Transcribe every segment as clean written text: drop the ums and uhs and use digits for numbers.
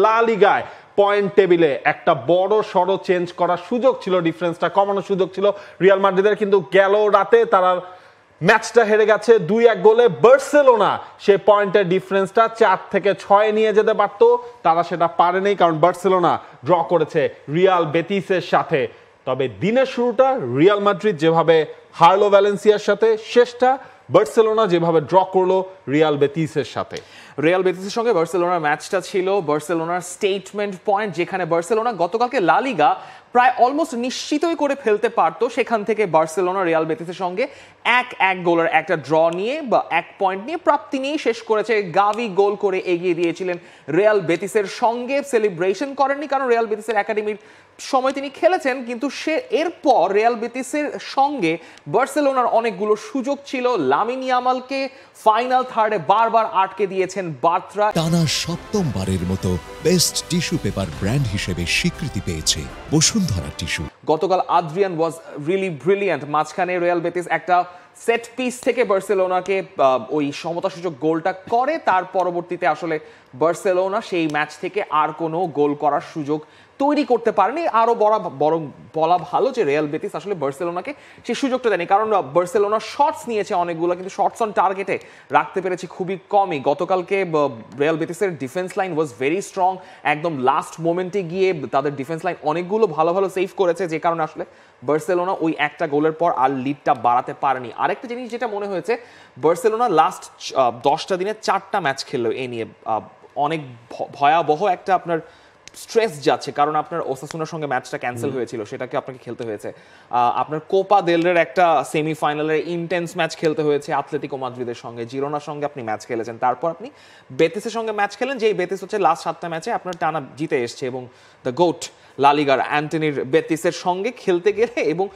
লা লিগায় পয়েন্ট টেবিলে একটা বড় সড় চেঞ্জ করার সুযোগ ছিল, ডিফারেন্সটা কমানোর সুযোগ ছিল রিয়াল মাদ্রিদের, কিন্তু গেল রাতে তারা ম্যাচটা হেরে গেছে 2-1 গোলে। বার্সেলোনা সে পয়েন্টের ডিফারেন্সটা 4 থেকে 6 নিয়ে যেতে পারত, তারা সেটা পারেনি, কারণ বার্সেলোনা ড্র করেছে রিয়াল বেতিসের সাথে। তবে দিনের শুরুটা রিয়াল মাদ্রিদ যেভাবে হারলো ভ্যালেন্সিয়ার সাথে, শেষটা বার্সেলোনা যেভাবে ড্র করলো রিয়াল বেতিসের সাথে। রিয়াল বেতিসের সঙ্গে বার্সেলোনার ম্যাচটা ছিল বার্সেলোনার স্টেটমেন্ট পয়েন্ট, যেখানে বার্সেলোনা গতকালকে লা লিগা প্রায় অলমোস্ট নিশ্চিতই করে ফেলতে পারতো। সেখান থেকে বার্সেলোনা রিয়াল বেতিসের সঙ্গে 1-1 গোলের একটা ড্র নিয়ে বা 1 পয়েন্ট নিয়ে প্রাপ্তি নিয়ে শেষ করেছে। গাভি গোল করে এগিয়ে দিয়েছিলেন রিয়াল বেতিসের সঙ্গে। সেলিব্রেশন করেননি কারণ রিয়াল বেতিসের একাডেমির সময় তিনি খেলেছেন, কিন্তু সে এরপর রিয়াল বেতিসের সঙ্গে বার্সেলোনার অনেকগুলো সুযোগ ছিল। লামিন ইয়ামালকে ফাইনাল থার্ডে বারবার আটকে দিয়েছেন বার্ত্রা। টানা সপ্তমবারের মতো বেস্ট টিস্যু পেপার ব্র্যান্ড হিসেবে স্বীকৃতি পেয়েছে বসুন্ধরা টিস্যু। গতকাল আদ্রিয়ান ওয়াজ রিয়েলি ব্রিলিয়ান্ট। মাঝখানে রিয়াল বেতিস একটা সেট পিস থেকে বার্সেলোনাকে ওই সমতাসূচক গোলটা করে, তার পরবর্তীতে আসলে বার্সেলোনা সেই ম্যাচ থেকে আর কোনো গোল করার সুযোগ তৈরি করতে পারেনি। আরও বরং বলা ভালো যে রিয়াল বেতিস আসলে বার্সেলোনাকে সেই সুযোগটা দেয়নি, কারণ বার্সেলোনা শটস নিয়েছে অনেকগুলো, কিন্তু শটস অন টার্গেটে রাখতে পেরেছে খুবই কমই। গতকালকে রিয়াল বেতিসের defence line was very strong. একদম লাস্ট মোমেন্টে গিয়ে তাদের ডিফেন্স লাইন অনেকগুলো ভালো ভালো সেভ করেছে, যে কারণে আসলে বার্সেলোনা ওই একটা গোলের পর আর লিডটা বাড়াতে পারেনি। আরেকটা জিনিস যেটা মনে হয়েছে, বার্সেলোনা লাস্ট 10টা দিনে 4টা ম্যাচ খেললো, এ নিয়ে অনেক ভয়াবহ একটা আপনার স্ট্রেস যাচ্ছে, কারণ আপনার ওসাসুনার সঙ্গে ম্যাচটা ক্যান্সেল হয়েছিল, সেটাকে আপনাকে খেলতে হয়েছে। আপনার কোপা দেলরের একটা সেমিফাইনালের ইন্টেন্স ম্যাচ খেলতে হয়েছে আতলেতিকো মাদ্রিদের সঙ্গে, জিরোনার সঙ্গে আপনি ম্যাচ খেলেছেন, তারপর আপনি বেতিসের সঙ্গে ম্যাচ খেলেন, যেই বেতিস হচ্ছে লাস্ট 7টা ম্যাচে আপনার টানা জিতে এসছে, এবং দ্য গোট লা লিগার অ্যান্টনির বেতিসের সঙ্গে খেলতে গেলে এবং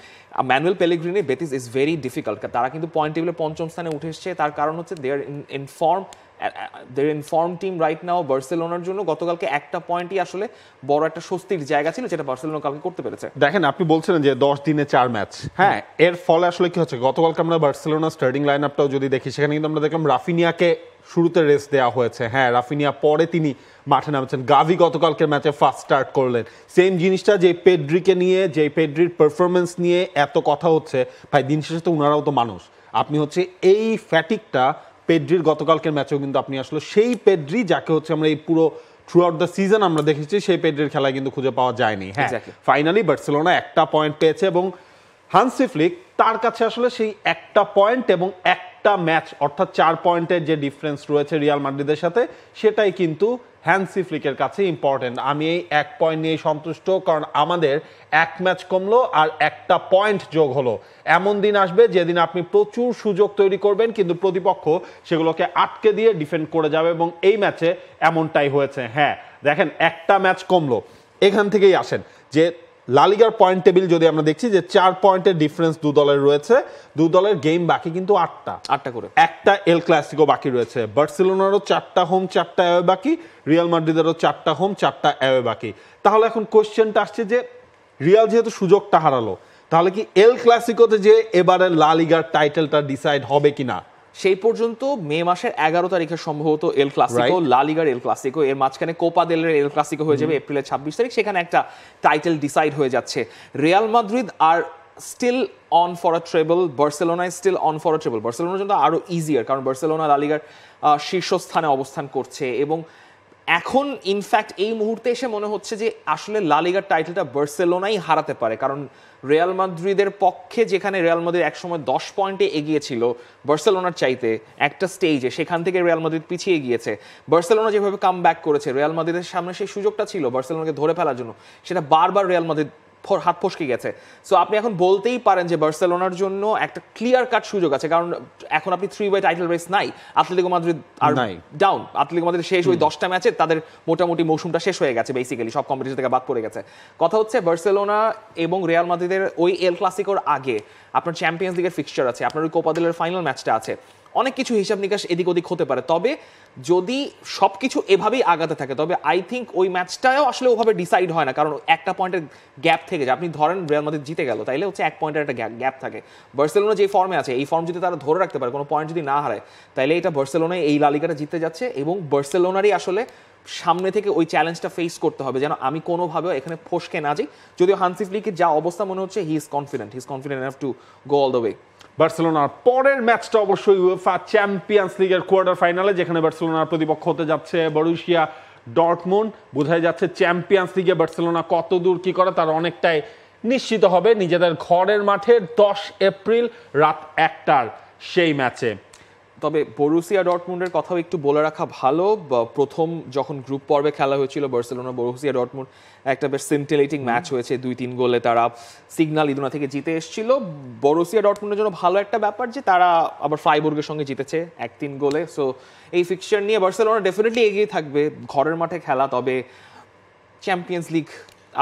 Manuel Pellegrini Betis is very difficult. তারা কিন্তু পয়েন্ট টেবিলে 5ম স্থানে উঠে এসছে, তার কারণ হচ্ছে they are in form team right now. বার্সেলোনার জন্য গতকালকে একটা পয়েন্টই আসলে বড় একটা স্বস্তির জায়গা ছিল, যেটা বার্সেলোনা কালকে করতে পেরেছে। দেখেন, আপনি বলছিলেন যে 10 দিনে 4 ম্যাচ, হ্যাঁ, এর ফলে আসলে কি হচ্ছে, গতকালকে আমরা বার্সেলোনা স্টার্টিং লাইন আপটাও যদি দেখি, সেখানে কিন্তু আমরা দেখলাম রাফিনিয়াকে শুরুতে রেস্ট দেওয়া হয়েছে। হ্যাঁ, রাফিনিয়া পরে তিনি মাঠে নামছেন। গাভি গতকালকের ম্যাচে ফার্স্ট স্টার্ট করলেন। সেম জিনিসটা যে পেড্রিকে নিয়ে, যে পেড্রির পারফরমেন্স নিয়ে এত কথা হচ্ছে, ভাই দিন শেষে তো উনারাও তো মানুষ। আপনি হচ্ছে এই ফ্যাটিকটা পেড্রির গতকালকের ম্যাচেও কিন্তু আপনি আসলে সেই পেড্রি যাকে হচ্ছে আমরা এই পুরো থ্রু আউট দ্য সিজন আমরা দেখেছি, সেই পেড্রির খেলায় কিন্তু খুঁজে পাওয়া যায়নি। হ্যাঁ, ফাইনালি বার্সেলোনা একটা পয়েন্ট পেয়েছে, এবং হান্সি ফ্লিক তার কাছে আসলে সেই একটা পয়েন্ট এবং একটা ম্যাচ, অর্থাৎ 4 পয়েন্টের যে ডিফারেন্স রয়েছে রিয়াল মাদ্রিদের সাথে, সেটাই কিন্তু হ্যান্সি ফ্লিকের কাছে ইম্পর্টেন্ট। আমি এই 1 পয়েন্ট নিয়ে সন্তুষ্ট, কারণ আমাদের 1 ম্যাচ কমলো আর একটা পয়েন্ট যোগ হলো। এমন দিন আসবে যেদিন আপনি প্রচুর সুযোগ তৈরি করবেন, কিন্তু প্রতিপক্ষ সেগুলোকে আটকে দিয়ে ডিফেন্ড করে যাবে, এবং এই ম্যাচে এমনটাই হয়েছে। হ্যাঁ, দেখেন, একটা ম্যাচ কমলো, এখান থেকেই আসেন যে লা লিগার পয়েন্ট টেবিল যদি আমরা দেখছি যে 4 পয়েন্টের ডিফারেন্স দু দলের রয়েছে, দু দলের গেম বাকি কিন্তু 8টা করে, একটা এল ক্লাসিকো বাকি রয়েছে। বার্সেলোনারও 4টা হোম 4টা অ্যাওয়ে বাকি, রিয়াল মাদ্রিদেরও 4টা হোম 4টা অ্যাওয়ে বাকি। তাহলে এখন কোশ্চেনটা আসছে যে রিয়াল যেহেতু সুযোগটা হারালো, তাহলে কি এল ক্লাসিকোতে যে এবারে লা লিগার টাইটেলটা ডিসাইড হবে কিনা? সেই পর্যন্ত মে মাসের 11 তারিখে সম্ভবত এল ক্লাসিকো, লা লিগার এল ক্লাসিকো, এর মাঝখানে কোপা দেলের এল ক্লাসিকো হয়ে যাবে এপ্রিলের 26 তারিখ, সেখানে একটা টাইটেল ডিসাইড হয়ে যাচ্ছে। Real Madrid are still on for a treble, Barcelona is still on for a treble. বার্সেলোনার জন্য আরো ইজিয়ার, কারণ বার্সেলোনা লা লিগার শীর্ষস্থানে অবস্থান করছে, এবং এখন ইনফ্যাক্ট এই মুহূর্তে এসে মনে হচ্ছে যে আসলে লা লিগার টাইটেলটা বার্সেলোনাই হারাতে পারে, কারণ রিয়াল মাদ্রিদের পক্ষে, যেখানে রিয়াল মাদ্রিদ একসময় 10 পয়েন্টে এগিয়ে ছিল বার্সেলোনার চাইতে একটা স্টেজে, সেখান থেকে রিয়াল মাদ্রিদ পিছিয়ে গিয়েছে। বার্সেলোনা যেভাবে কাম ব্যাক করেছে, রিয়াল মাদ্রিদের সামনে সেই সুযোগটা ছিল বার্সেলোনাকে ধরে ফেলার জন্য, সেটা বারবার রিয়াল মাদ্রিদ হাত ফসকে গেছে। সো আপনি এখন বলতেই পারেন যে বার্সেলোনার জন্য একটা ক্লিয়ার কাট সুযোগ আছে, কারণ এখন আপনি 3-way টাইটেল রেস নাই। আতলেতিকো মাদ্রিদ আর ডাউন, আতলেতিকো মাদ্রিদ শেষ ওই 10টা ম্যাচে, তাদের মোটামুটি মৌসুমটা শেষ হয়ে গেছে, বেসিক্যালি সব কম্পিটিশন থেকে বাদ পড়ে গেছে। কথা হচ্ছে বার্সেলোনা এবং রিয়াল মাদ্রিদের ওই এল ক্লাসিকোর আগে আপনার চ্যাম্পিয়ন্স লিগের ফিক্সচার আছে, আপনার ওই কোপা দেলের ফাইনাল ম্যাচটা আছে, অনেক কিছু হিসাব নিকাশ এদিক ওদিক হতে পারে। তবে যদি সবকিছু এভাবেই আগাতে থাকে, তবে আই থিঙ্ক ওই ম্যাচটাও আসলে ওভাবে ডিসাইড হয় না, কারণ একটা পয়েন্টের গ্যাপ থেকে যায়। আপনি ধরেন রিয়াল মাদ্রিদ জিতে গেল, তাইলে হচ্ছে 1 পয়েন্টের একটা গ্যাপ থাকে। বার্সেলোনা যে ফর্মে আছে, এই ফর্ম যদি তারা ধরে রাখতে পারে, কোনো পয়েন্ট যদি না হারায়, তাইলে এটা বার্সেলোনায় এই লা লিগাটা জিততে যাচ্ছে, এবং বার্সেলোনারই আসলে সামনে থেকে ওই চ্যালেঞ্জটা ফেস করতে হবে, যেন আমি কোনোভাবেও এখানে ফসকে না যাই। যদিও হান্সি ফ্লিকের যা অবস্থা মনে হচ্ছে he is confident enough to go all the way. বার্সেলোনার পরের ম্যাচটা অবশ্যই উয়েফা চ্যাম্পিয়ন্স লিগের কোয়ার্টার ফাইনালে, যেখানে বার্সেলোনার প্রতিপক্ষ হতে যাচ্ছে বরুসিয়া ডর্টমুন্ড। বোঝাই যাচ্ছে চ্যাম্পিয়ন্স লিগে বার্সেলোনা কত দূর কি করে তার অনেকটাই নিশ্চিত হবে নিজেদের ঘরের মাঠে 10 এপ্রিল রাত 1টার সেই ম্যাচে। তবে বরুসিয়া ডর্টমুন্ডের কথাও একটু বলে রাখা ভালো। প্রথম যখন গ্রুপ পর্বে খেলা হয়েছিল বার্সেলোনা বরুসিয়া ডর্টমুন্ড, একটা বেশ সিন্টিলেটিং ম্যাচ হয়েছে, 2-3 গোলে তারা সিগনাল ইদুনা থেকে জিতে এসেছিল। বরুসিয়া ডর্টমুন্ডের জন্য ভালো একটা ব্যাপার যে তারা আবার ফ্রাইবুর্গের সঙ্গে জিতেছে 1-3 গোলে। সো এই ফিক্সচার নিয়ে বার্সেলোনা ডেফিনেটলি এগিয়ে থাকবে, ঘরের মাঠে খেলা। তবে চ্যাম্পিয়ন্স লিগ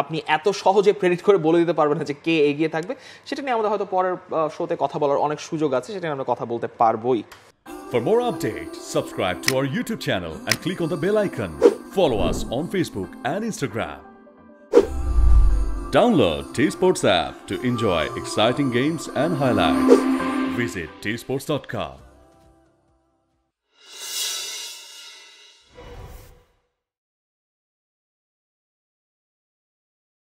আপনি এত সহজে প্রেডিক্ট করে বলে দিতে পারবেন না যে কে এগিয়ে থাকবে। সেটা নিয়ে আমাদের হয়তো পরের শোতে কথা বলার অনেক সুযোগ আছে, সেটা নিয়ে আমরা কথা বলতে পারবোই। For more updates, subscribe to our YouTube channel and click on the bell icon. Follow us on Facebook and Instagram. Download T-Sports app to enjoy exciting games and highlights. Visit tsports.com.